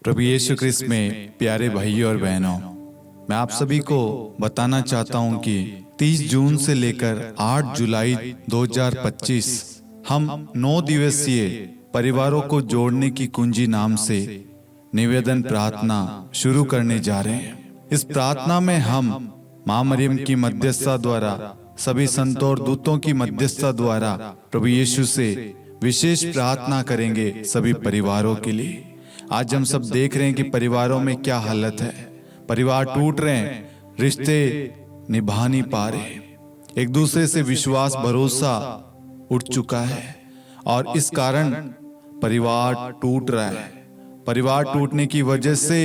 प्रभु यीशु ख्रिस्त में प्यारे भाइयों और बहनों, मैं आप सभी को बताना चाहता हूं कि 30 जून से लेकर 8 जुलाई 2025 हम 9 दिवसीय परिवारों को जोड़ने की कुंजी नाम से निवेदन प्रार्थना शुरू करने जा रहे हैं। इस प्रार्थना में हम मां मरियम की मध्यस्थता द्वारा, सभी संतों और दूतों की मध्यस्थता द्वारा प्रभु यीशु से विशेष प्रार्थना करेंगे सभी परिवारों के लिए। आज हम सब देख रहे हैं कि परिवारों में क्या हालत है। परिवार टूट रहे हैं, रिश्ते निभा नहीं पा रहे, एक दूसरे से विश्वास भरोसा उठ चुका है और इस कारण परिवार टूट रहा है। परिवार टूटने की वजह से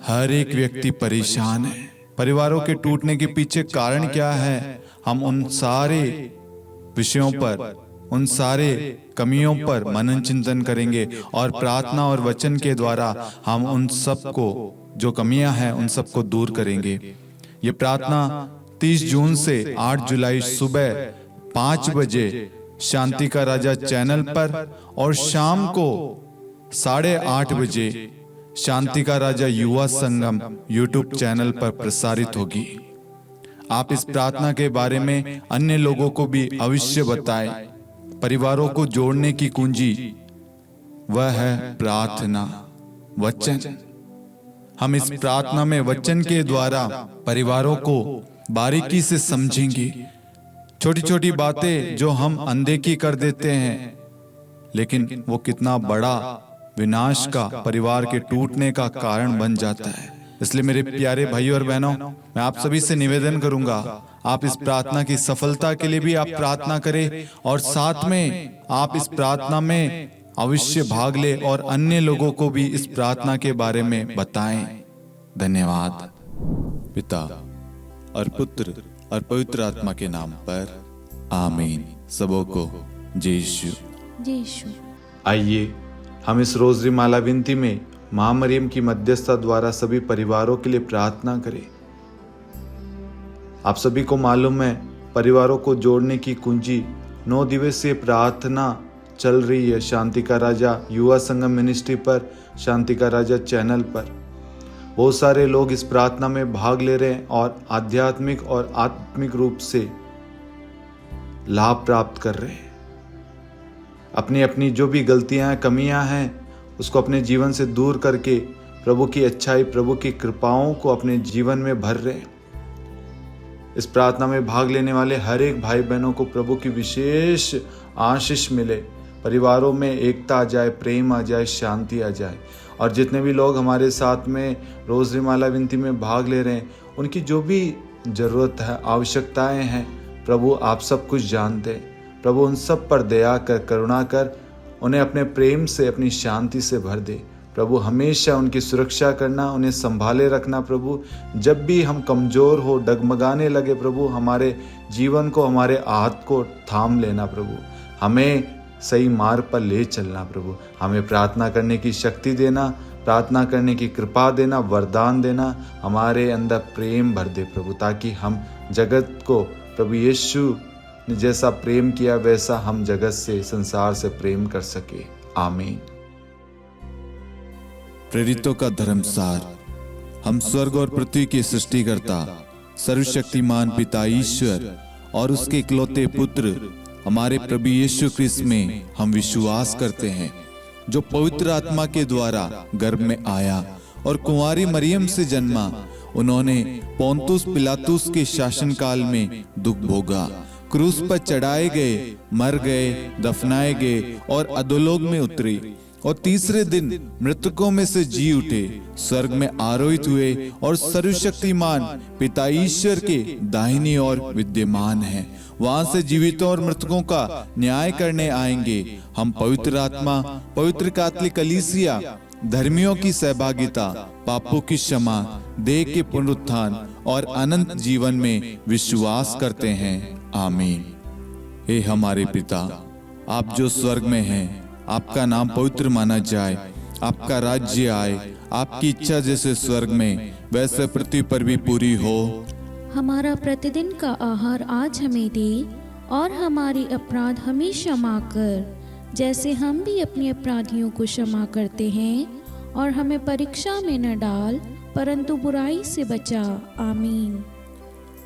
हर एक व्यक्ति परेशान है। परिवारों के टूटने के पीछे कारण क्या है, हम उन सारे विषयों पर, उन सारे कमियों पर मनन चिंतन करेंगे और प्रार्थना और वचन के द्वारा हम उन सब को, जो कमियां हैं, उन सब को दूर करेंगे। ये प्रार्थना 30 जून से 8 जुलाई सुबह 5 बजे शांति का राजा चैनल पर और शाम को 8:30 बजे शांति का राजा युवा संगम यूट्यूब चैनल पर प्रसारित होगी। आप इस प्रार्थना के बारे में अन्य लोगों को भी अवश्य बताएं। परिवारों को जोड़ने की कुंजी वह है प्रार्थना, वचन। हम इस प्रार्थना में वचन के द्वारा परिवारों को बारीकी से समझेंगे। छोटी छोटी बातें जो हम अनदेखी कर देते हैं, लेकिन वो कितना बड़ा विनाश का, परिवार के टूटने का कारण बन जाता है। इसलिए मेरे प्यारे भाइयों और बहनों, मैं आप सभी से निवेदन करूंगा, आप इस प्रार्थना की सफलता के लिए भी आप प्रार्थना करें और साथ में आप इस प्रार्थना में अवश्य भाग ले और अन्य लोगों को भी इस प्रार्थना के बारे में बताएं। धन्यवाद। पिता और पुत्र और पवित्र आत्मा के नाम पर आमीन। सबों को जय यीशु। आइए हम इस रोजरी माला विनती में मां मरियम की मध्यस्थता द्वारा सभी परिवारों के लिए प्रार्थना करें। आप सभी को मालूम है, परिवारों को जोड़ने की कुंजी 9 दिवसीय प्रार्थना चल रही है शांति का राजा युवा संगम मिनिस्ट्री पर, शांति का राजा चैनल पर। बहुत सारे लोग इस प्रार्थना में भाग ले रहे हैं और आध्यात्मिक और आत्मिक रूप से लाभ प्राप्त कर रहे हैं। अपनी अपनी जो भी गलतियां, कमियां हैं, उसको अपने जीवन से दूर करके प्रभु की अच्छाई, प्रभु की कृपाओं को अपने जीवन में भर रहे हैं। इस प्रार्थना में भाग लेने वाले हर एक भाई बहनों को प्रभु की विशेष आशीष मिले, परिवारों में एकता आ जाए, प्रेम आ जाए, शांति आ जाए। और जितने भी लोग हमारे साथ में रोजरी माला विनती में भाग ले रहे हैं, उनकी जो भी जरूरत है, आवश्यकताएं हैं, प्रभु आप सब कुछ जानते हैं। प्रभु उन सब पर दया कर, करुणा कर, उन्हें अपने प्रेम से, अपनी शांति से भर दे। प्रभु हमेशा उनकी सुरक्षा करना, उन्हें संभाले रखना। प्रभु जब भी हम कमज़ोर हो, डगमगाने लगे, प्रभु हमारे जीवन को, हमारे हाथ को थाम लेना। प्रभु हमें सही मार्ग पर ले चलना। प्रभु हमें प्रार्थना करने की शक्ति देना, प्रार्थना करने की कृपा देना, वरदान देना। हमारे अंदर प्रेम भर दे प्रभु, ताकि हम जगत को प्रभु यीशु ने जैसा प्रेम किया वैसा हम जगत से, संसार से प्रेम कर सके। आमीन। प्रेरितों का धर्मसार। हम स्वर्ग और पृथ्वी के सृष्टिकर्ता, सर्वशक्तिमान पिता ईश्वर और उसके इकलौते पुत्र हमारे प्रभु यीशु ख्रिस्त में हम विश्वास करते हैं, जो पवित्र आत्मा के द्वारा गर्भ में आया और कुंवारी मरियम से जन्मा। उन्होंने पोंतुस पिलातुस के शासनकाल में दुख भोगा, क्रूस पर चढ़ाए गए, मर गए, दफनाए गए और अधोलोक में उतरे और तीसरे दिन मृतकों में से जी उठे, स्वर्ग में आरोहित हुए और सर्वशक्तिमान पिता ईश्वर के दाहिनी ओर विद्यमान हैं। वहां से जीवितों और मृतकों का न्याय करने आएंगे। हम पवित्र आत्मा, पवित्र कैथोलिक कलीसिया, धर्मियों की सहभागिता, पापों की क्षमा, देह के पुनरुत्थान और अनंत जीवन में विश्वास करते हैं। आमीन। हे हमारे पिता, आप जो स्वर्ग में हैं, आपका नाम पवित्र माना जाए, आपका राज्य आए, आपकी इच्छा जैसे स्वर्ग में वैसे पृथ्वी पर भी पूरी हो। हमारा प्रतिदिन का आहार आज हमें दे और हमारे अपराध हमें क्षमा कर, जैसे हम भी अपने अपराधियों को क्षमा करते हैं, और हमें परीक्षा में न डाल, परंतु बुराई से बचा। आमीन।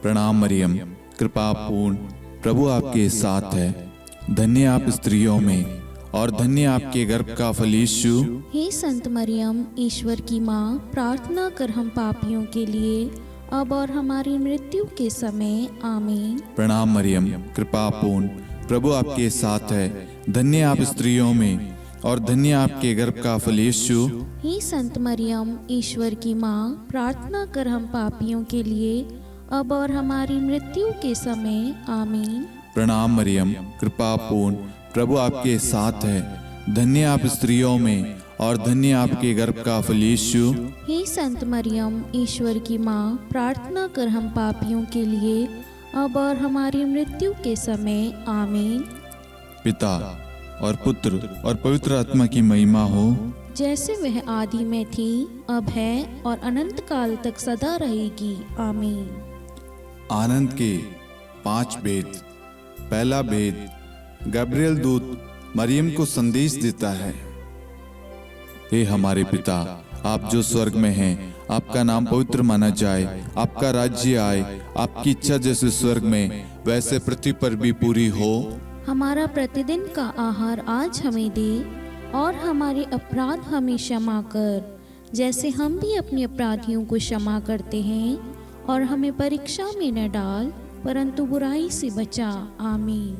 प्रणाम मरियम, कृपा पूर्ण, प्रभु आपके साथ है। धन्य आप स्त्रियों में और धन्य आपके गर्भ का फल यीशु। हे संत मरियम, ईश्वर की माँ, प्रार्थना कर हम पापियों के लिए, अब और हमारी मृत्यु के समय। आमीन। प्रणाम मरियम, कृपा पूर्ण, प्रभु आपके साथ है। धन्य आप स्त्रियों में और धन्य आपके गर्भ का फल यीशु। हे संत मरियम, ईश्वर की माँ, प्रार्थना कर हम पापियों के लिए, अब और हमारी मृत्यु के समय। आमीन। प्रणाम मरियम, कृपा पूर्ण, प्रभु आपके साथ है। धन्य आप स्त्रियों में और धन्य आपके गर्भ का फल यीशु। हे संत मरियम, ईश्वर की माँ, प्रार्थना कर हम पापियों के लिए, अब और हमारी मृत्यु के समय। आमीन। पिता और पुत्र और पवित्र आत्मा की महिमा हो, जैसे वह आदि में थी, अब है और अनंत काल तक सदा रहेगी। आमीन। आनंद के 5 भेद। पहला भेद, गब्रिएल दूत मरियम को संदेश देता है। हे हमारे पिता, आप जो स्वर्ग में हैं, आपका नाम पवित्र माना जाए, आपका राज्य आए, आपकी इच्छा जैसे स्वर्ग में वैसे पृथ्वी पर भी पूरी हो। हमारा प्रतिदिन का आहार आज हमें दे, और हमारे अपराध हमें क्षमा कर, जैसे हम भी अपने अपराधियों को क्षमा करते हैं, और हमें परीक्षा में न डाल, परंतु बुराई से बचा। आमीन।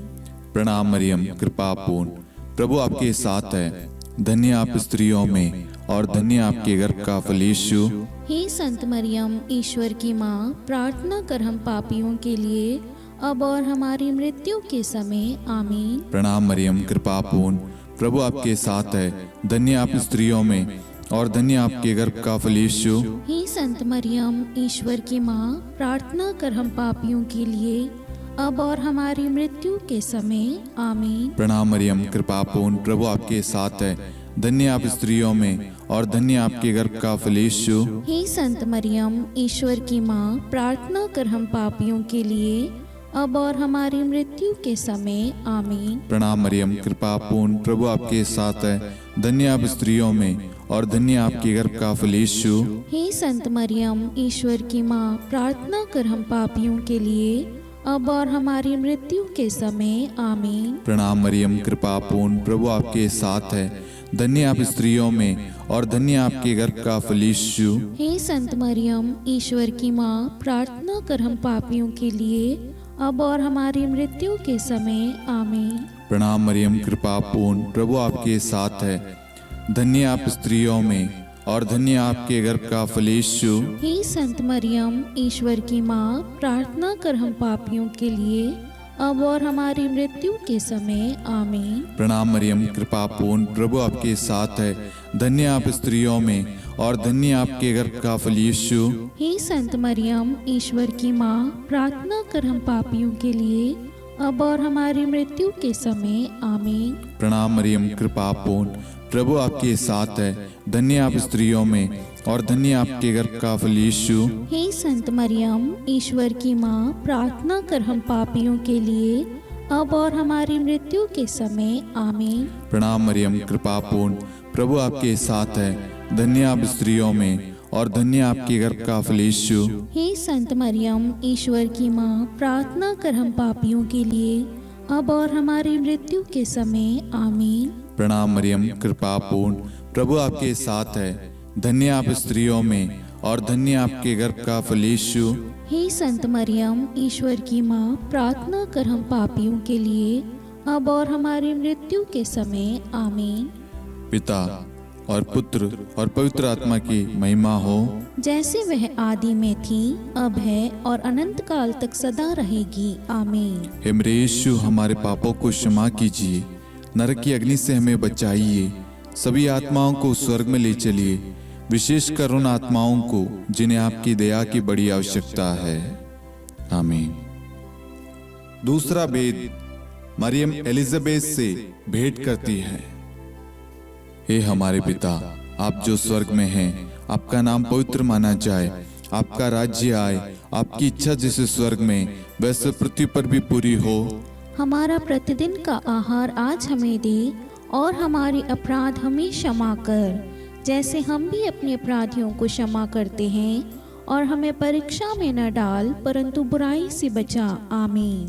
प्रणाम मरियम, कृपा पूर्ण, प्रभु आपके साथ है। धन्य आप स्त्रियों में और धन्य आपके गर्भ का फल यीशु। हे संत मरियम, ईश्वर की माँ, प्रार्थना कर हम पापियों के लिए, अब और हमारी मृत्यु के समय। आमीन। प्रणाम मरियम, कृपा पूर्ण, प्रभु आपके साथ है। धन्य आप स्त्रियों में और धन्य आपके गर्भ का फल यीशु। हे संत मरियम, ईश्वर की माँ, प्रार्थना कर हम पापियों के लिए, अब और हमारी मृत्यु के समय। आमीन। प्रणाम मरियम, कृपा पूर्ण, प्रभु आपके साथ है। धन्य आप स्त्रियों में और धन्य आपके गर्भ का फल यीशु। हे संत मरियम, ईश्वर की माँ, प्रार्थना कर हम पापियों के लिए, अब और हमारी मृत्यु के समय। आमीन। प्रणाम मरियम, कृपा पूर्ण, प्रभु आपके साथ है। धन्य आप स्त्रियों में और धन्य आपके गर्भ का फल यीशु। हे संत मरियम, ईश्वर की माँ, प्रार्थना कर हम पापियों के लिए, अब और हमारी मृत्यु के समय। आमीन। प्रणाम मरियम, कृपा पूर्ण, प्रभु आपके साथ है। धन्य आप स्त्रियों में और धन्य आपके गर्भ का फल यीशु। हे संत मरियम, ईश्वर की माँ, प्रार्थना कर हम पापियों के लिए, अब और हमारी मृत्यु के समय। आमीन। प्रणाम मरियम, कृपा पूर्ण, प्रभु आपके साथ है। धन्य आप स्त्रियों में और धन्य आपके गर्भ का फल यीशु। हे संत मरियम, ईश्वर की माँ, प्रार्थना कर हम पापियों के लिए, अब और हमारी मृत्यु के समय। आमीन। प्रणाम मरियम, कृपा पूर्ण, प्रभु आपके साथ है। धन्य आप स्त्रियों में और धन्य आपके गर्भ का फल यीशु। हे संत मरियम, ईश्वर की माँ, प्रार्थना कर हम पापियों के लिए, अब और हमारी मृत्यु के समय। आमीन। प्रणाम मरियम, कृपा पूर्ण, प्रभु आपके साथ है। धन्य आप स्त्रियों में और धन्य आपके गर्भ का फल यीशु। हे संत मरियम, ईश्वर की माँ, प्रार्थना कर हम पापियों के लिए, अब और हमारी मृत्यु के समय। आमीन। प्रणाम मरियम, कृपा पूर्ण, प्रभु आपके साथ है। धन्य आप स्त्रियों में और धन्य आपके गर्भ का फल यीशु। हे संत मरियम, ईश्वर की माँ, प्रार्थना कर हम पापियों के लिए, अब और हमारी मृत्यु के समय। आमीन। प्रणाम मरियम, कृपा पूर्ण, प्रभु आपके साथ है। धन्य आप स्त्रियों में और धन्य आपके गर्भ का फल यीशु। हे संत मरियम, ईश्वर की माँ, प्रार्थना कर हम पापियों के लिए, अब और हमारी मृत्यु के समय। आमीन। पिता और पुत्र और पवित्र आत्मा की महिमा हो, जैसे वह आदि में थी, अब है और अनंत काल तक सदा रहेगी। आमीन। हे मेरे यीशु, हमारे पापों को क्षमा कीजिए, नरक की अग्नि से हमें बचाइए, सभी आत्माओं को स्वर्ग में ले चलिए, विशेषकर उन आत्माओं को जिन्हें आपकी दया की बड़ी आवश्यकता है। आमीन। दूसरा भेद, मरियम एलिजाबेथ से भेंट करती है। हे हमारे पिता, आप जो स्वर्ग में हैं, आपका नाम पवित्र माना जाए, आपका राज्य आए, आपकी इच्छा जैसे स्वर्ग में वैसे पृथ्वी पर भी पूरी हो। हमारा प्रतिदिन का आहार आज हमें दे, और हमारे अपराध हमें क्षमा कर, जैसे हम भी अपने अपराधियों को क्षमा करते हैं, और हमें परीक्षा में न डाल परंतु बुराई से बचा। आमीन।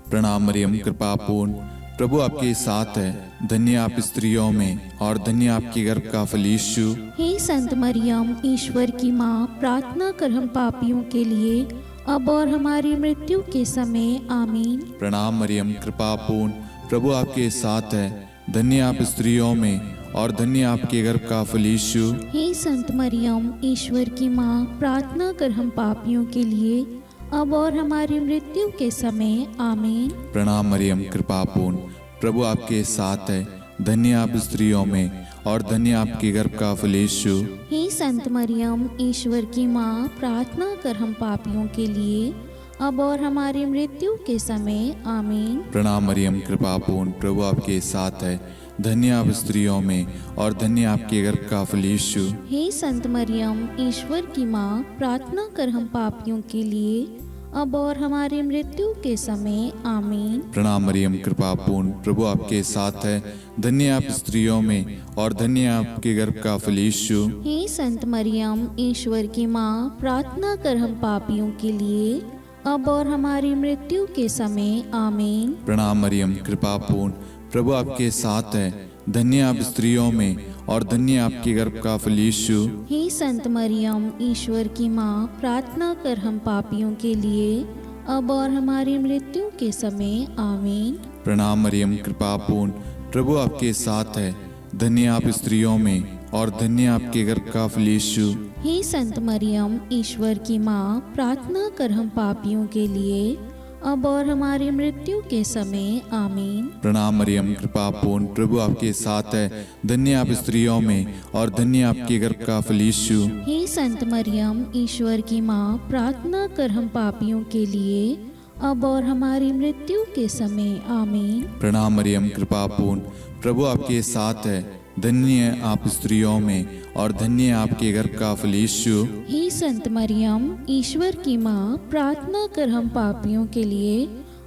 प्रणाम मरियम, कृपा पूर्ण, प्रभु आपके साथ है। धन्य आप स्त्रियों में और धन्य आपके गर्भ का फल यीशु। हे संत मरियम, ईश्वर की माँ, प्रार्थना कर हम पापियों के लिए अब और हमारी मृत्यु के समय। आमीन। प्रणाम मरियम, कृपा पूर्ण, प्रभु आपके साथ है। धन्य आप स्त्रियों में और धन्य आपके गर्भ का फल यीशु। हे संत मरियम, ईश्वर की माँ, प्रार्थना कर हम पापियों के लिए अब और हमारी मृत्यु के समय। आमीन। प्रणाम मरियम, कृपा पूर्ण, प्रभु आपके साथ है। धन्य आप स्त्रियों में और धन्य आपके गर्भ का फल यीशु। हे संत मरियम, ईश्वर की माँ, प्रार्थना कर हम पापियों के लिए अब और हमारी मृत्यु के समय। आमीन। प्रणाम मरियम, कृपा पूर्ण, प्रभु आपके साथ है। धन्य आप स्त्रियों में और धन्य आपके गर्भ का फल यीशु। हे संत मरियम, ईश्वर की माँ, प्रार्थना कर हम पापियों के लिए अब और हमारी मृत्यु के समय। आमीन। प्रणाम मरियम, कृपा पूर्ण, प्रभु आपके साथ है। धन्य आप स्त्रियों में और धन्य आपके गर्भ का फल यीशु। हे संत मरियम, ईश्वर की माँ, प्रार्थना कर हम पापियों के लिए अब और हमारी मृत्यु के समय। आमीन। प्रणाम मरियम, कृपा पूर्ण, प्रभु आपके साथ है। धन्य आप स्त्रियों में और धन्य आपके गर्भ का फल यीशु। हे संत मरियम, ईश्वर की माँ, प्रार्थना कर हम पापियों के लिए अब और हमारी मृत्यु के समय। आमीन। प्रणाम मरियम, कृपा पूर्ण, प्रभु आपके साथ है। धन्य आप स्त्रियों में और धन्य आपके गर्भ का फल यीशु। हे संत मरियम, ईश्वर की माँ, प्रार्थना कर हम पापियों के लिए अब और हमारी मृत्यु के समय। आमीन। प्रणाम मरियम, कृपा पूर्ण, प्रभु आपके साथ है। धन्य आप स्त्रियों में और धन्य आपके गर्भ का फल यीशु। हे संत मरियम, ईश्वर की माँ, प्रार्थना कर हम पापियों के लिए अब और हमारी मृत्यु के समय। आमीन। प्रणाम मरियम, कृपा पूर्ण, प्रभु आपके साथ है। धन्य आप स्त्रियों में और धन्य आपके गर्भ का फल यीशु। हे संत मरियम, ईश्वर की माँ, प्रार्थना कर हम पापियों के लिए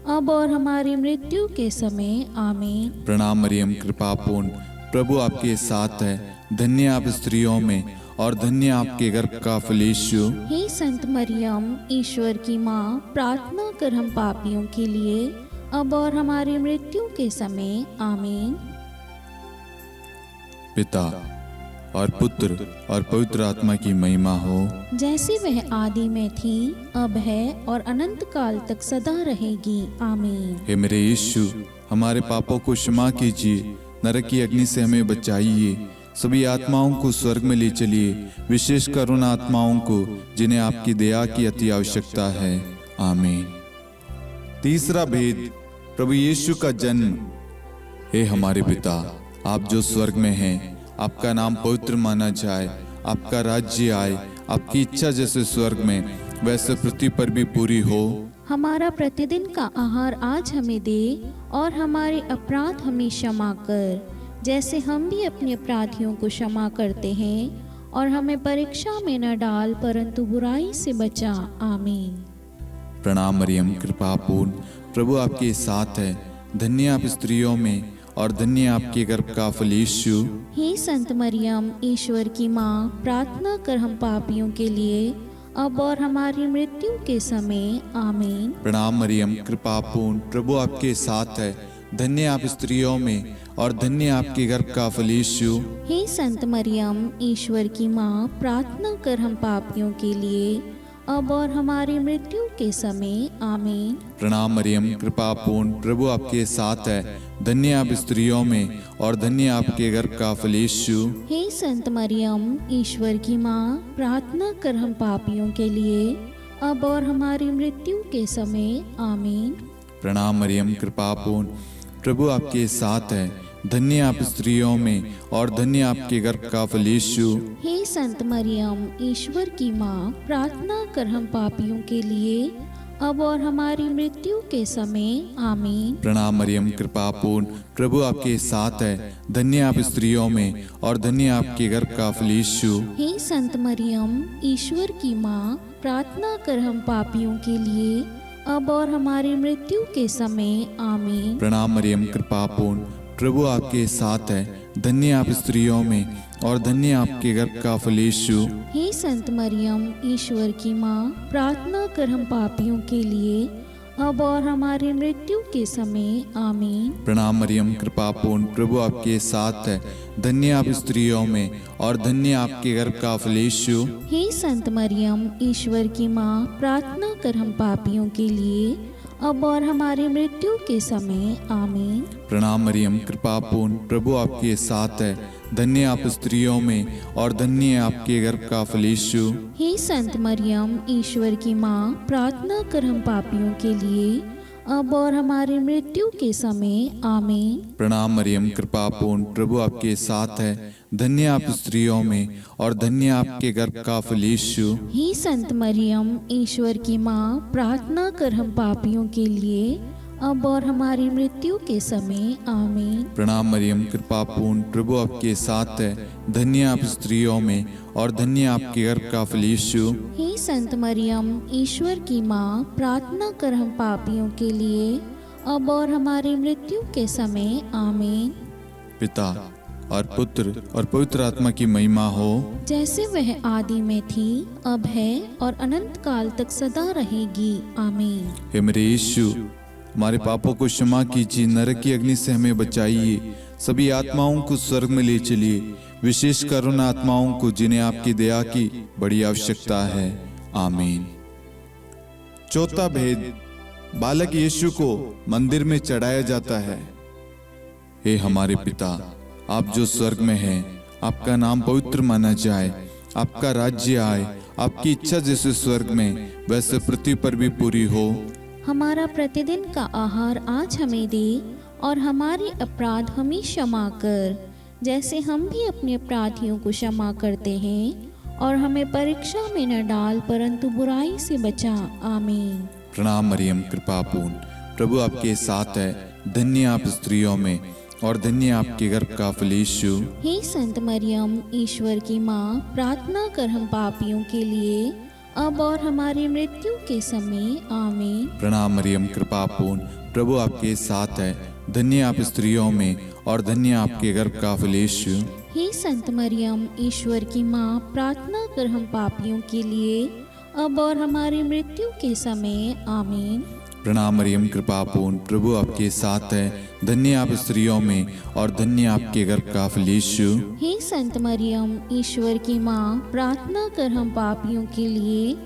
अब और हमारी मृत्यु के समय। आमीन। प्रणाम मरियम, कृपा पूर्ण, प्रभु आपके साथ है। धन्य आप स्त्रियों में और धन्य आपके गर्भ का फल यीशु। हे संत मरियम, ईश्वर की माँ, प्रार्थना कर हम पापियों के लिए अब और हमारी मृत्यु के समय। आमीन। पिता और पुत्र और पवित्र आत्मा की महिमा हो, जैसे वह आदि में थी, अब है और अनंत काल तक सदा रहेगी। आमीन। हे मेरे यीशु, हमारे पापों को क्षमा कीजिए, नरक की अग्नि से हमें बचाइए, सभी आत्माओं को स्वर्ग में ले चलिए, विशेषकर उन आत्माओं को जिन्हें आपकी दया की अति आवश्यकता है। आमीन। तीसरा भेद, प्रभु यीशु का जन्म। हे हमारे पिता, आप जो स्वर्ग में हैं, आपका नाम पवित्र माना जाए, आपका राज्य आए, आपकी इच्छा जैसे स्वर्ग में वैसे पृथ्वी पर भी पूरी हो। हमारा प्रतिदिन का आहार आज हमें दे, और हमारे अपराध हमें क्षमा कर, जैसे हम भी अपने अपराधियों को क्षमा करते हैं, और हमें परीक्षा में न डाल परंतु बुराई से बचा। आमीन। प्रणाम मरियम, कृपा पूर्ण, प्रभु आपके साथ है। धन्य आप स्त्रियों में और धन्य आपके गर्भ का फल यीशु। हे संत मरियम, ईश्वर की माँ, प्रार्थना कर हम पापियों के लिए अब और हमारी मृत्यु के समय। आमीन। प्रणाम मरियम, कृपा पूर्ण, प्रभु आपके साथ है। धन्य आप स्त्रियों में और धन्य आपके गर्भ का फल यीशु। हे संत मरियम, ईश्वर की माँ, प्रार्थना कर हम पापियों के लिए अब और हमारी मृत्यु के समय। आमीन। प्रणाम मरियम, कृपा पूर्ण, प्रभु आपके साथ है। धन्य आप स्त्रियों में और धन्य आपके गर्भ का फल यीशु। हे संत मरियम, ईश्वर की माँ, प्रार्थना कर हम पापियों के लिए अब और हमारी मृत्यु के समय। आमीन। प्रणाम मरियम, कृपा पूर्ण, प्रभु आपके साथ है। धन्य आप स्त्रियों में और धन्य आपके गर्भ का फल यीशु। हे संत मरियम, ईश्वर की माँ, प्रार्थना कर हम पापियों के लिए अब और हमारी मृत्यु के समय। आमीन। प्रणाम मरियम, कृपा पूर्ण, प्रभु आपके साथ है। धन्य आप स्त्रियों में और धन्य आपके गर्भ का फल यीशु। हे संत मरियम, ईश्वर की माँ, प्रार्थना कर हम पापियों के लिए अब और हमारी मृत्यु के समय। आमीन। प्रणाम मरियम, कृपा पूर्ण, प्रभु आपके साथ है। धन्य आप स्त्रियों में और धन्य आपके गर्भ का फल यीशु। हे संत मरियम, ईश्वर की माँ, प्रार्थना कर हम पापियों के लिए, अब और हमारी मृत्यु के समय। आमीन। प्रणाम मरियम, कृपा पूर्ण, प्रभु आपके साथ है। धन्य आप स्त्रियों में और धन्य आपके गर्भ का फल यीशु। हे संत मरियम, ईश्वर की माँ, प्रार्थना कर हम पापियों के लिए, अब और हमारी मृत्यु के समय। आमीन। प्रणाम मरियम, कृपा पूर्ण, प्रभु आपके साथ है। धन्य आप स्त्रियों में और धन्य आपके गर्भ का फल यीशु। हे संत मरियम, ईश्वर की माँ, प्रार्थना कर हम पापियों के लिए, अब और हमारी मृत्यु के समय। आमीन। प्रणाम मरियम, कृपा पूर्ण, प्रभु आपके साथ है। धन्य आप स्त्रियों में और धन्य आपके गर्भ का फल यीशु। हे संत मरियम, ईश्वर की माँ, प्रार्थना कर हम पापियों के लिए, अब और हमारी मृत्यु के समय। आमीन। प्रणाम मरियम, कृपा पूर्ण, प्रभु आपके साथ है। धन्य आप स्त्रियों में और धन्य आपके गर्भ का फल यीशु। हे संत मरियम, ईश्वर की माँ, प्रार्थना कर हम पापियों के लिए, अब और हमारी मृत्यु के समय। आमीन। पिता और पुत्र और पवित्र आत्मा की महिमा हो, जैसे वह आदि में थी, अब है और अनंत काल तक सदा रहेगी। आमीन। हे मेरे यीशु, हमारे पापों को क्षमा कीजिए, नरक की अग्नि से हमें बचाइए, सभी आत्माओं को स्वर्ग में ले चलिए, विशेषकर उन आत्माओं को जिन्हें आपकी दया की बड़ी आवश्यकता है। आमीन। चौथा भेद, बालक यीशु को मंदिर में चढ़ाया जाता है। हे हमारे पिता, आप जो स्वर्ग में हैं, आपका नाम पवित्र माना जाए, आपका राज्य आए, आपकी इच्छा जैसे स्वर्ग में वैसे पृथ्वी पर भी पूरी हो। हमारा प्रतिदिन का आहार आज हमें दे, और हमारे अपराध हमें क्षमा कर, जैसे हम भी अपने अपराधियों को क्षमा करते हैं, और हमें परीक्षा में न डाल, परंतु बुराई से बचा। आमीन। प्रणाम मरियम, कृपा पूर्ण, प्रभु आपके साथ है। धन्य आप स्त्रियों में और धन्य आपके गर्भ का फल यीशु। हे संत मरियम, ईश्वर की माँ, प्रार्थना कर हम पापियों के लिए, अब और हमारी मृत्यु के समय। आमीन। प्रणाम मरियम, कृपा पूर्ण, प्रभु आपके साथ है। धन्य आप स्त्रियों में और धन्य आपके गर्भ का फल यीशु। हे संत मरियम, ईश्वर की माँ, प्रार्थना कर हम पापियों के लिए, अब और हमारी मृत्यु के समय। आमीन। प्रणाम मरियम, कृपा पूर्ण, प्रभु आपके साथ है। धन्य आप स्त्रियों में और धन्य आपके गर्भ का फल यीशु। हे संत मरियम, ईश्वर की माँ, प्रार्थना कर हम पापियों के लिए,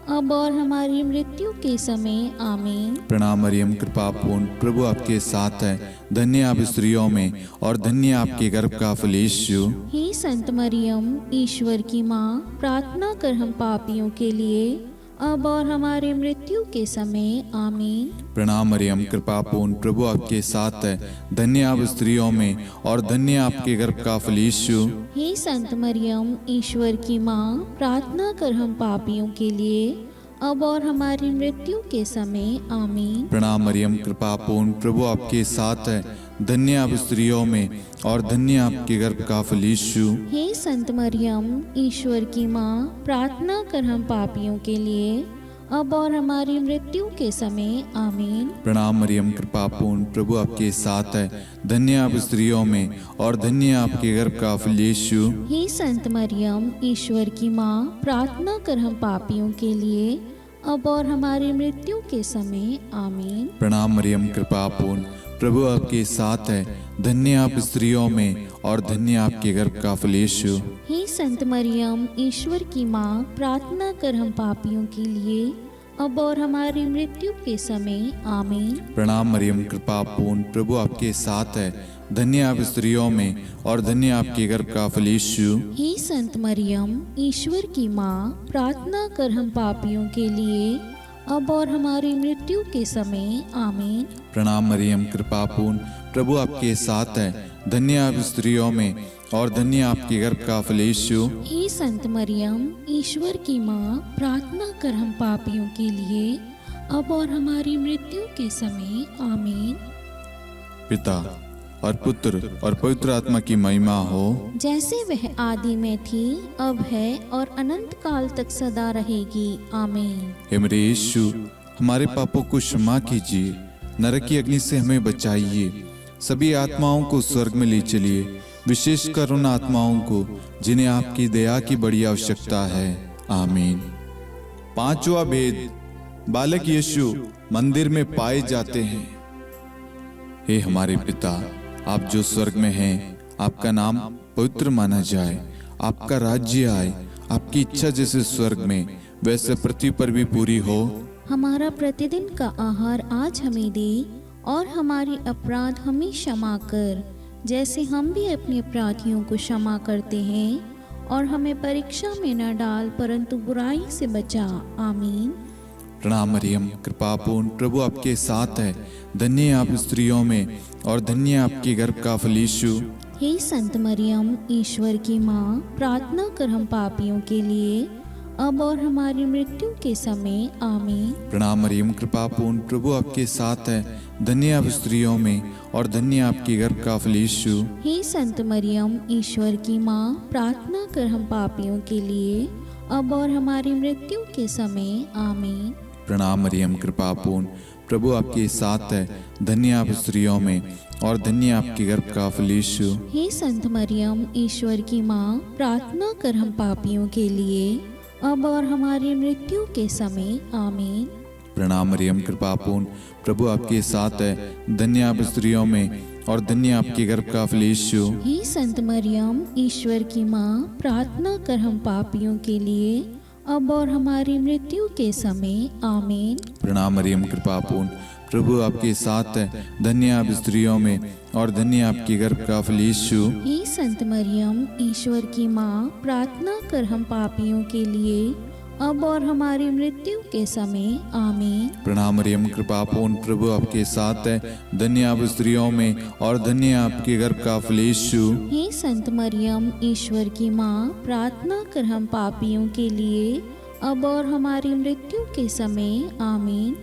अब और हमारी मृत्यु के समय। आमीन। प्रणाम मरियम, कृपा पूर्ण, प्रभु आपके साथ है। धन्य आप स्त्रियों में और धन्य आपके गर्भ का फल यीशु। हे संत मरियम, ईश्वर की माँ, प्रार्थना कर हम पापियों के लिए, अब और हमारी मृत्यु के समय। आमीन। प्रणाम मरियम, कृपा पूर्ण, प्रभु आपके साथ है। धन्य आप स्त्रियों में और धन्य आपके गर्भ का फल यीशु। हे संत मरियम, ईश्वर की माँ, प्रार्थना कर हम पापियों के लिए, अब और हमारी मृत्यु के समय। आमीन। प्रणाम मरियम, कृपा पूर्ण, प्रभु आपके साथ है। धन्य आप स्त्रियों में और धन्य आपके गर्भ का फल यीशु। हे संत मरियम, ईश्वर की माँ, प्रार्थना कर हम पापियों के लिए, अब और हमारी मृत्यु के समय। आमीन। प्रणाम मरियम, कृपा पूर्ण, प्रभु आपके साथ है। धन्य आप स्त्रियों में और धन्य आपके गर्भ का फल यीशु। हे संत मरियम, ईश्वर की माँ, प्रार्थना कर हम पापियों के लिए, अब और हमारी मृत्यु के समय। आमीन। प्रणाम मरियम, कृपा पूर्ण, प्रभु आपके साथ है। धन्य आप स्त्रियों में और धन्य आपके गर्भ का फल यीशु। हे संत मरियम, ईश्वर की माँ, प्रार्थना कर हम पापियों के लिए, अब और हमारी मृत्यु के समय। आमीन। प्रणाम मरियम, कृपा पूर्ण, प्रभु आपके साथ है। धन्य आप स्त्रियों में और धन्य आपके गर्भ का फल यीशु। हे संत मरियम, ईश्वर की माँ, प्रार्थना कर हम पापियों के लिए, अब और हमारी मृत्यु के समय। आमीन। प्रणाम मरियम, कृपा पूर्ण, प्रभु आपके साथ है। धन्य आप स्त्रियों में और धन्य आपके गर्भ का फल यीशु। हे संत मरियम, ईश्वर की माँ, प्रार्थना कर हम पापियों के लिए, अब और हमारी मृत्यु के समय। आमीन। पिता और पुत्र और पवित्र आत्मा की महिमा हो, जैसे वह आदि में थी, अब है और अनंत काल तक सदा रहेगी। आमीन। हे मेरे यीशु, हमारे पापों को क्षमा कीजिए, नरक की अग्नि से हमें बचाइए, सभी आत्माओं को स्वर्ग में ले चलिए, विशेषकर उन आत्माओं को जिन्हें आपकी दया की बड़ी आवश्यकता है। आमीन। पांचवा भेद, बालक यीशु मंदिर में पाए जाते हैं। हे हमारे पिता, आप जो स्वर्ग में हैं, आपका नाम पवित्र माना जाए, आपका राज्य आए, आपकी इच्छा जैसे स्वर्ग में वैसे पृथ्वी पर भी पूरी हो। हमारा प्रतिदिन का आहार आज हमें दे, और हमारे अपराध हमें क्षमा कर, जैसे हम भी अपने अपराधियों को क्षमा करते हैं, और हमें परीक्षा में न डाल, परंतु बुराई से बचा। आमीन। प्रणाम मरियम, कृपापूर्ण, प्रभु आपके साथ है। धन्य आप स्त्रियों में, और धन्य आपके गर्भ का फल यीशु। हे संत मरियम, ईश्वर की माँ, प्रार्थना कर हम पापियों के लिए, अब और हमारी मृत्यु के समय। आमीन। प्रणाम मरियम, कृपापूर्ण, प्रभु आपके साथ है। धन्य आप स्त्रियों में, और धन्य आपके गर्भ का फल यीशु। हे संत मरियम, ईश्वर की माँ, प्रार्थना कर हम पापियों के लिए, अब और हमारी मृत्यु के समय। आमीन। प्रणाम मरियम, कृपापूर्ण, प्रभु आपके साथ है। धन्य आप स्त्रियों में, और धन्य आपके गर्भ का फल यीशु। हे संत मरियम, ईश्वर की माँ, प्रार्थना कर हम पापियों के लिए, अब और हमारी मृत्यु के समय। आमीन। प्रणाम मरियम, कृपापूर्ण, प्रभु आपके साथ है। धन्य आप स्त्रियों में, और धन्य आपके गर्भ का फल यीशु। हे संत मरियम, ईश्वर की माँ, प्रार्थना कर हम पापियों के लिए, अब और हमारी मृत्यु के समय। आमीन। प्रणाम मरियम, कृपापूर्ण, प्रभु आपके साथ है। धन्य आप स्त्रियों में, और धन्य आपके गर्भ का फल यीशु। हे संत मरियम, ईश्वर की माँ, प्रार्थना कर हम पापियों के लिए, अब और हमारी मृत्यु के समय। आमीन। प्रणाम मरियम, कृपापूर्ण, प्रभु आपके साथ है। धन्य आप स्त्रियों में, और धन्य आपके गर्भ का फल यीशु। हे संत मरियम, ईश्वर की माँ, प्रार्थना कर हम पापियों के लिए, अब और हमारी मृत्यु के समय। आमीन।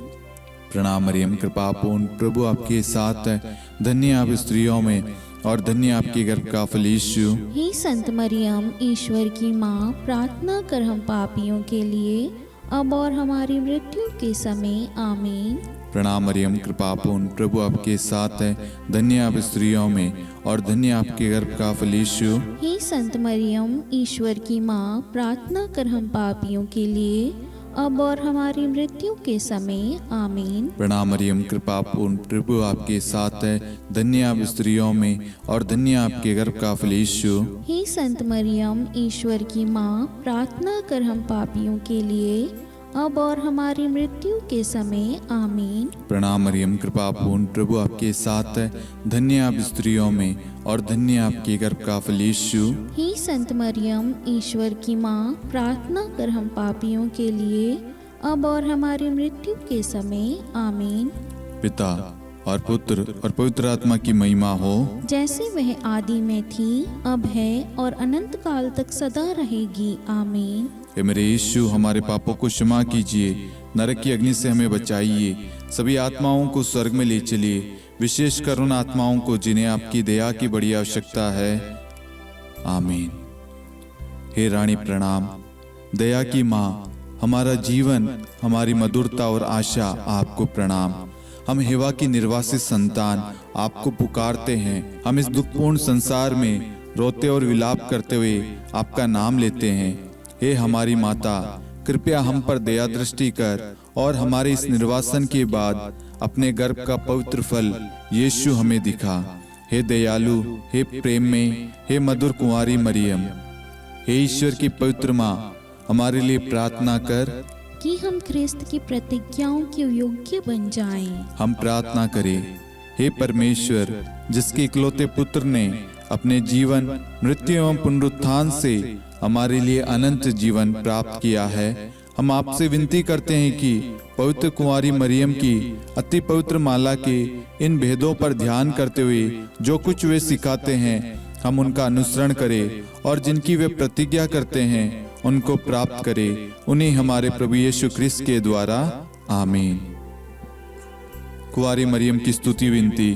प्रणाम मरियम, कृपापूर्ण, प्रभु आपके साथ है। धन्य आप स्त्रियों में, और धन्य आपके गर्भ का फल यीशु। हे संत मरियम, ईश्वर की माँ, प्रार्थना कर हम पापियों के लिए, अब और हमारी मृत्यु के समय। आमीन। प्रणाम मरियम, कृपापूर्ण, प्रभु आपके साथ है। धन्य आप स्त्रियों में, और धन्य आपके गर्भ का फल यीशु। हे संत मरियम, ईश्वर की माँ, प्रार्थना कर हम पापियों के लिए, अब और हमारी मृत्यु के समय। आमीन। प्रणाम मरियम, कृपापूर्ण, प्रभु आपके साथ है। धन्य आप स्त्रियों में, और धन्य आपके गर्भ का फल यीशु। हे संत मरियम, ईश्वर की माँ, प्रार्थना कर हम पापियों के लिए, अब और हमारी मृत्यु के समय। आमीन। प्रणाम मरियम, कृपापूर्ण, प्रभु आपके साथ है। धन्य आप स्त्रियों में, और धन्य आपके गर्भ का फल यीशु। हे संत मरियम, ईश्वर की माँ, प्रार्थना कर हम पापियों के लिए, अब और हमारी मृत्यु के समय। आमीन। पिता और पुत्र और पवित्र आत्मा की महिमा हो, जैसे वह आदि में थी, अब है, और अनंत काल तक सदा रहेगी। आमीन। हे मेरे यीशु, हमारे पापों को क्षमा कीजिए, नरक की अग्नि से हमें बचाइए, सभी आत्माओं को स्वर्ग में ले चलिए, विशेषकर उन आत्माओं को जिन्हें आपकी दया की बड़ी आवश्यकता है। आमीन। हे रानी प्रणाम, दया की माँ, हमारा जीवन, हमारी मधुरता और आशा आपको प्रणाम। हम हेवा की निर्वासित संतान आपको पुकारते हैं। हम इस दुखपूर्ण संसार में रोते और विलाप करते हुए आपका नाम लेते हैं। हे हमारी माता, कृपया हम पर दया दृष्टि कर, और हमारे इस निर्वासन के बाद अपने गर्भ का पवित्र फल यीशु हमें दिखा। हे दयालु, हे प्रेम में, हे मधुर कुंवारी मरियम, हे ईश्वर की पवित्र माँ, हमारे लिए प्रार्थना कर कि हम ख्रिस्त की प्रतिज्ञाओं के योग्य बन जाएं। हम प्रार्थना करें। हे परमेश्वर, जिसके इकलौते पुत्र ने अपने जीवन, मृत्यु एवं पुनरुत्थान से हमारे लिए अनंत जीवन प्राप्त किया है, हम आपसे विनती करते हैं कि पवित्र कुंवारी मरियम की अति पवित्र माला के इन भेदों पर ध्यान करते हुए जो कुछ वे सिखाते हैं, हम उनका अनुसरण करें, और जिनकी वे प्रतिज्ञा करते हैं उनको प्राप्त करें। उन्हीं हमारे प्रभु यीशु ख्रिस्त के द्वारा। आमीन। कुंवारी मरियम की स्तुति विनती।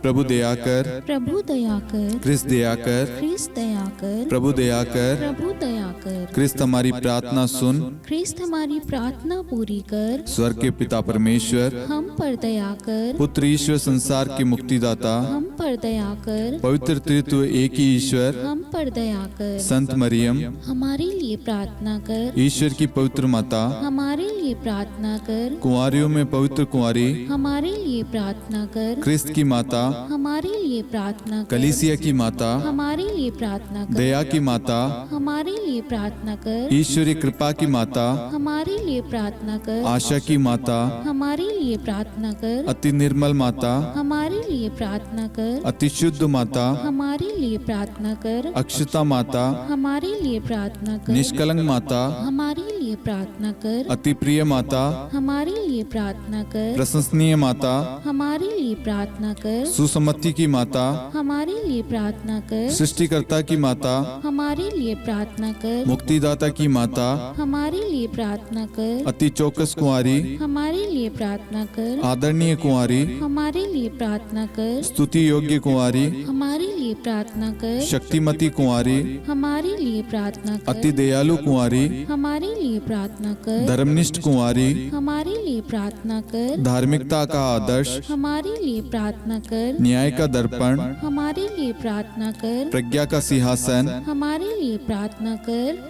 प्रभु दया कर, प्रभु दया कर, क्रिस्त दया कर, ख्रिस्त दया कर, प्रभु दया कर, प्रभु दया कर, क्रिस्त हमारी प्रार्थना सुन, ख्रिस्त हमारी प्रार्थना पूरी कर, स्वर्ग के पिता परमेश्वर, हम पर दया कर, पुत्र ईश्वर संसार के मुक्तिदाता, हम पर दया कर, पवित्र त्रित्व एक ही ईश्वर, हम पर दया कर, संत मरियम, हमारे लिए प्रार्थना कर, ईश्वर की पवित्र माता, हमारे लिए प्रार्थना कर, कुंवारियों में पवित्र कुंवारी, हमारे लिए प्रार्थना कर, क्रिस्त की माता, हमारे लिए प्रार्थना कर, कलीसिया की माता, हमारे लिए प्रार्थना कर, दया की माता, हमारे लिए प्रार्थना कर, ईश्वरीय कृपा की माता, हमारे लिए प्रार्थना कर, आशा की माता, हमारे लिए प्रार्थना कर, अति निर्मल माता, हमारे लिए प्रार्थना कर, अति शुद्ध माता, हमारे लिए प्रार्थना कर, अक्षता माता, हमारे लिए प्रार्थना कर, निष्कलंक माता, हमारे लिए प्रार्थना कर, अति प्रिय माता, हमारे लिए प्रार्थना कर, प्रशंसनीय माता, हमारे लिए प्रार्थना कर, सुसम्मति की माता, हमारे लिए प्रार्थना कर, सृष्टिकर्ता की माता, हमारे लिए प्रार्थना कर, मुक्तिदाता की माता, हमारे लिए प्रार्थना कर, अति चौकस कुंवारी, हमारे लिए प्रार्थना कर, आदरणीय कुंवारी, हमारे लिए प्रार्थना कर, स्तुति योग्य कुंवारी, हमारे लिए प्रार्थना कर, शक्तिमती कुंवारी, हमारे लिए प्रार्थना अति कर, दयालु कुंवारी, हमारे लिए प्रार्थना कर, धर्मनिष्ठ कुंवारी, हमारे लिए प्रार्थना कर, धार्मिकता का आदर्श, हमारे लिए प्रार्थना कर, न्याय का दर्पण, हमारे लिए प्रार्थना कर, प्रज्ञा का सिंहासन, हमारे लिए प्रार्थना कर,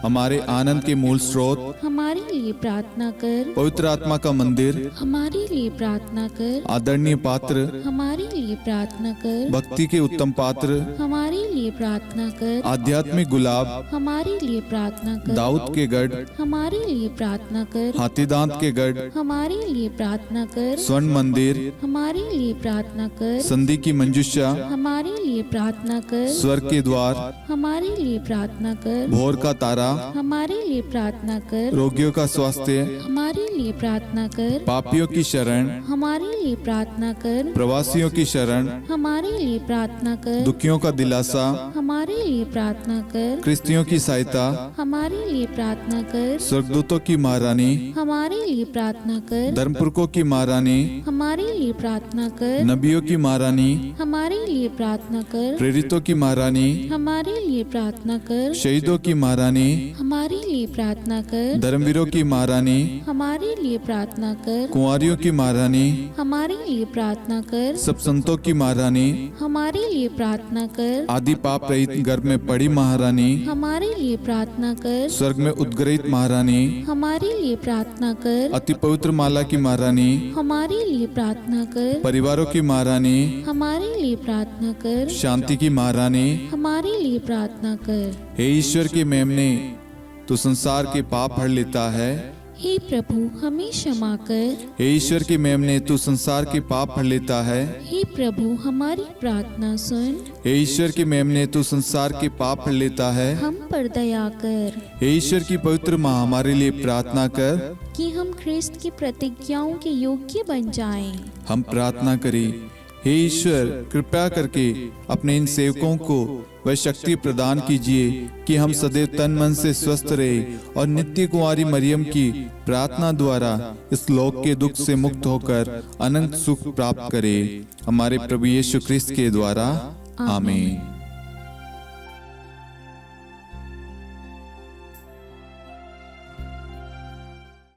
हमारे आनंद के मूल स्रोत, हमारे लिए प्रार्थना कर, पवित्र आत्मा का मंदिर, हमारे लिए प्रार्थना कर, आदरणीय पात्र, हमारे लिए प्रार्थना कर, भक्ति के उत्तम पात्र, हमारे लिए प्रार्थना कर, आध्यात्मिक गुलाब, हमारे लिए प्रार्थना कर, दाऊद के गढ़, हमारे लिए प्रार्थना कर, हाथीदांत के गढ़, हमारे लिए प्रार्थना कर, स्वर्ण मंदिर, हमारे लिए प्रार्थना कर, संधि की मंजुषा, हमारे लिए प्रार्थना कर, स्वर्ग के द्वार, हमारे लिए प्रार्थना कर, भोर का तारा, हमारे लिए प्रार्थना कर, रोगियों का स्वास्थ्य, हमारे लिए प्रार्थना कर, पापियों की शरण, हमारे लिए प्रार्थना कर, प्रवासियों की शरण, हमारे लिए प्रार्थना कर, दुखियों का दिलासा, हमारे लिए प्रार्थना कर, क्रिस्तियों की सहायता, हमारे लिए प्रार्थना कर, स्वर्गदूतों की महारानी, हमारे लिए प्रार्थना कर, धर्मपुरखों की महारानी, हमारे लिए प्रार्थना कर, नबियों की महारानी, हमारे लिए प्रार्थना कर, प्रेरितों की महारानी, हमारे लिए प्रार्थना कर, शहीदों की महारानी, हमारे लिए प्रार्थना कर, धर्मवीरों की महारानी, हमारे लिए प्रार्थना कर, कुंवारियों की महारानी, हमारे लिए प्रार्थना कर, सब संतों की महारानी, हमारे लिए प्रार्थना कर, आदि पाप रहित गर्भ में पड़ी महारानी, हमारे लिए प्रार्थना कर, स्वर्ग में उद्गृहित महारानी, हमारे लिए प्रार्थना कर, अति पवित्र माला की महारानी, हमारे लिए प्रार्थना कर, परिवारों की महारानी, हमारे लिए प्रार्थना कर, शांति की महारानी, हमारे लिए प्रार्थना कर। हे ईश्वर के मेमने, तू संसार के पाप हर लेता है। हे प्रभु हमें क्षमा कर। हे ईश्वर के मेमने, तू संसार के पाप हर लेता है। हे प्रभु हमारी प्रार्थना सुन। हे ईश्वर के मेमने, तू संसार के पाप हर लेता है। हम पर दया कर हे ईश्वर की पवित्र माँ, हमारे लिए प्रार्थना कर कि हम ख्रिस्त की प्रतिज्ञाओं के योग्य बन जाएं। हम प्रार्थना करें। हे ईश्वर, कृपया करके अपने इन सेवकों को वह शक्ति प्रदान कीजिए कि हम सदैव तन मन से स्वस्थ रहे और नित्य कुंवारी मरियम की प्रार्थना द्वारा इस लोक के दुख से मुक्त होकर अनंत सुख प्राप्त करें। हमारे प्रभु यीशु ख्रिस्त के द्वारा आमीन।